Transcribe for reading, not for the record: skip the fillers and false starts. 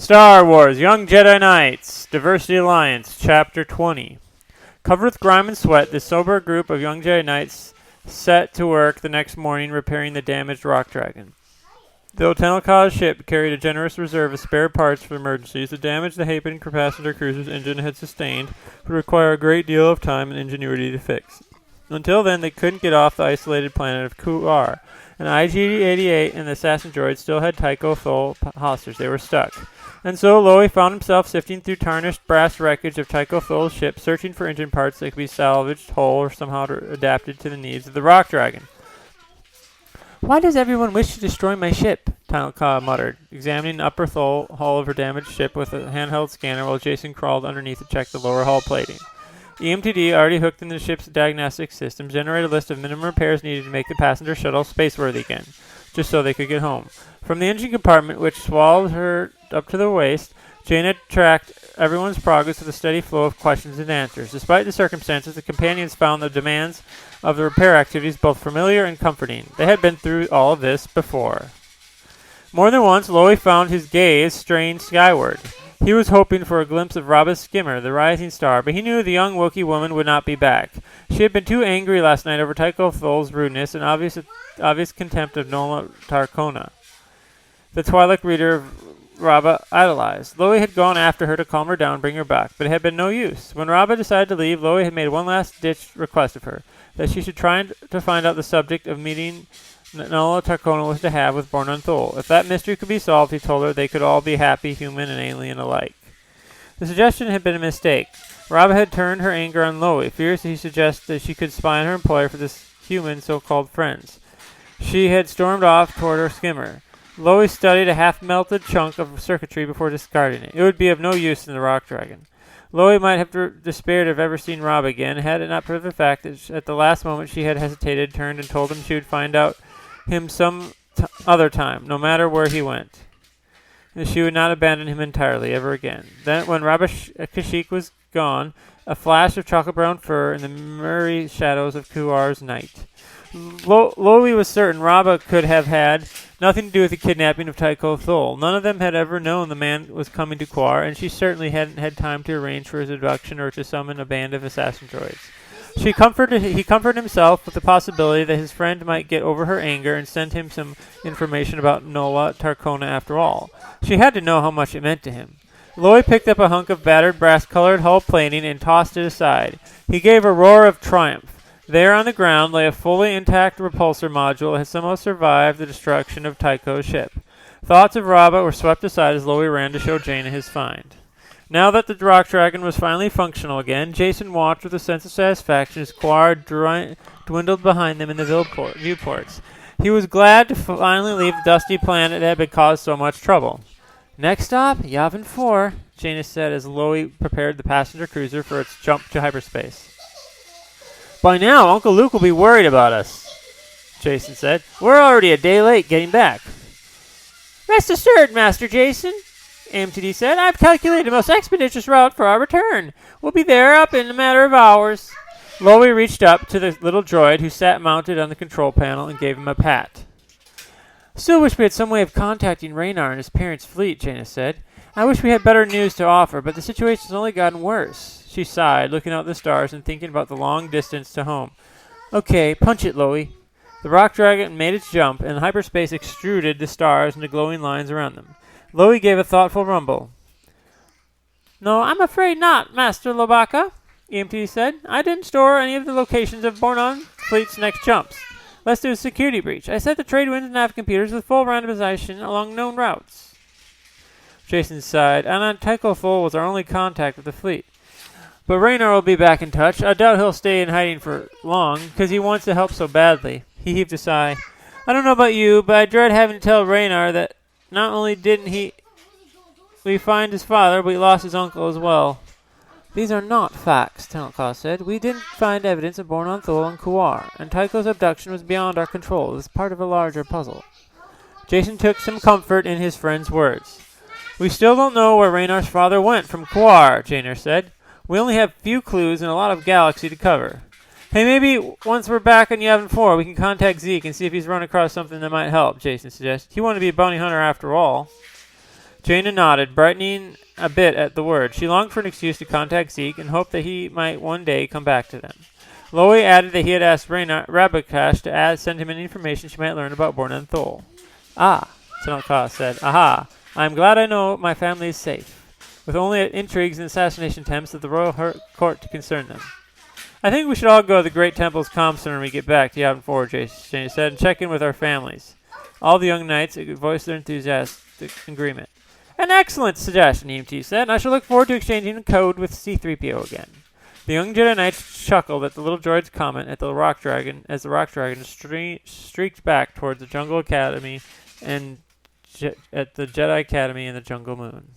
Star Wars Young Jedi Knights Diversity Alliance Chapter 20. Covered with grime and sweat, the sober group of young Jedi Knights set to work the next morning repairing the damaged rock dragon. Though Tenelka's ship carried a generous reserve of spare parts for emergencies, the damage the Hapen passenger cruiser's engine had sustained would require a great deal of time and ingenuity to fix. Until then, they couldn't get off the isolated planet of Kuar, and IG-88 and the assassin droid still had Tycho Thol hostage. They were stuck. And so Loey found himself sifting through tarnished brass wreckage of Tycho Thol's ship, searching for engine parts that could be salvaged whole or somehow adapted to the needs of the rock dragon. "Why does everyone wish to destroy my ship?" Tenelka muttered, examining the upper hull of her damaged ship with a handheld scanner while Jason crawled underneath to check the lower hull plating. EMTD, already hooked into the ship's diagnostic system, generated a list of minimum repairs needed to make the passenger shuttle spaceworthy again, just so they could get home. From the engine compartment, which swallowed her up to the waist, Jane had tracked everyone's progress with a steady flow of questions and answers. Despite the circumstances, the companions found the demands of the repair activities both familiar and comforting. They had been through all of this before. More than once, Loey found his gaze straying skyward. He was hoping for a glimpse of Raba's skimmer, the rising star, but he knew the young Wookiee woman would not be back. She had been too angry last night over Tycho Thol's rudeness and obvious contempt of Nola Tarkona, the Twi'lek reader Raba idolized. Loey had gone after her to calm her down and bring her back, but it had been no use. When Raba decided to leave, Loey had made one last-ditch request of her, that she should try to find out the subject of meeting Nola Tarkona was to have with Born on Thol. If that mystery could be solved, he told her, they could all be happy, human and alien alike. The suggestion had been a mistake. Raba had turned her anger on Loey, fierce he suggested that she could spy on her employer for this human so-called friends. She had stormed off toward her skimmer. Loey studied a half-melted chunk of circuitry before discarding it. It would be of no use in the rock dragon. Loey might have despaired of ever seeing Rob again, had it not for the fact that at the last moment she had hesitated, turned, and told him she would find out him some other time, no matter where he went. And she would not abandon him entirely, ever again. Then, when Kashyyyk was gone, a flash of chocolate-brown fur in the mirror shadows of Kuar's night. Loey was certain Raba could have had nothing to do with the kidnapping of Tycho Thol. None of them had ever known the man was coming to Kuar, and she certainly hadn't had time to arrange for his abduction or to summon a band of assassin droids. He comforted himself with the possibility that his friend might get over her anger and send him some information about Nola Tarkona after all. She had to know how much it meant to him. Loey picked up a hunk of battered brass-colored hull plating and tossed it aside. He gave a roar of triumph. There on the ground lay a fully intact repulsor module that had somehow survived the destruction of Tycho's ship. Thoughts of Raba were swept aside as Loey ran to show Jaina his find. Now that the rock dragon was finally functional again, Jason watched with a sense of satisfaction as Kuar dwindled behind them in the viewports. He was glad to finally leave the dusty planet that had been caused so much trouble. "Next stop, Yavin 4, Jaina said as Loey prepared the passenger cruiser for its jump to hyperspace. "By now, Uncle Luke will be worried about us," Jason said. "We're already a day late getting back." "Rest assured, Master Jason," AMTD said. "I've calculated the most expeditious route for our return. We'll be there up in a matter of hours." Loey reached up to the little droid who sat mounted on the control panel and gave him a pat. "Still wish we had some way of contacting Raynar and his parents' fleet," Jaina said. "I wish we had better news to offer, but the situation's only gotten worse." She sighed, looking out at the stars and thinking about the long distance to home. "Okay, punch it, Loey." The rock dragon made its jump, and hyperspace extruded the stars into glowing lines around them. Loey gave a thoughtful rumble. "No, I'm afraid not, Master Lobaka," EMT said. "I didn't store any of the locations of Bornon fleet's next jumps. Let's do a security breach. I set the trade winds and nav computers with full randomization along known routes." Jason sighed. Tycho Thol was our only contact with the fleet. "But Raynar will be back in touch. I doubt he'll stay in hiding for long, because he wants to help so badly." He heaved a sigh. "I don't know about you, but I dread having to tell Raynar that not only didn't we find his father, but we lost his uncle as well." "These are not facts," Tenelka said. "We didn't find evidence of Born on Thol and Kuar, and Tycho's abduction was beyond our control. It's part of a larger puzzle." Jason took some comfort in his friend's words. "We still don't know where Raynar's father went from Kuar," Jaina said. "We only have few clues and a lot of galaxy to cover." "Hey, maybe once we're back on Yavin 4, we can contact Zeke and see if he's run across something that might help," Jason suggested. "He wanted to be a bounty hunter after all." Jaina nodded, brightening a bit at the word. She longed for an excuse to contact Zeke and hoped that he might one day come back to them. Loie added that he had asked Rabakash to send him any information she might learn about Borna and Thol. Ah, Tanaka said. Aha, I am glad I know my family is safe, with only intrigues and assassination attempts at the royal court to concern them. I think we should all go to the Great Temple's comm center when we get back to Yavin 4, Jaina said, and check in with our families. All the young knights voiced their enthusiastic agreement. An excellent suggestion, EMT said, and I shall look forward to exchanging code with C-3PO again. The young Jedi Knights chuckled at the little droid's comment at the rock dragon as the rock dragon streaked back towards the Jungle Academy and at the Jedi Academy in the Jungle Moon.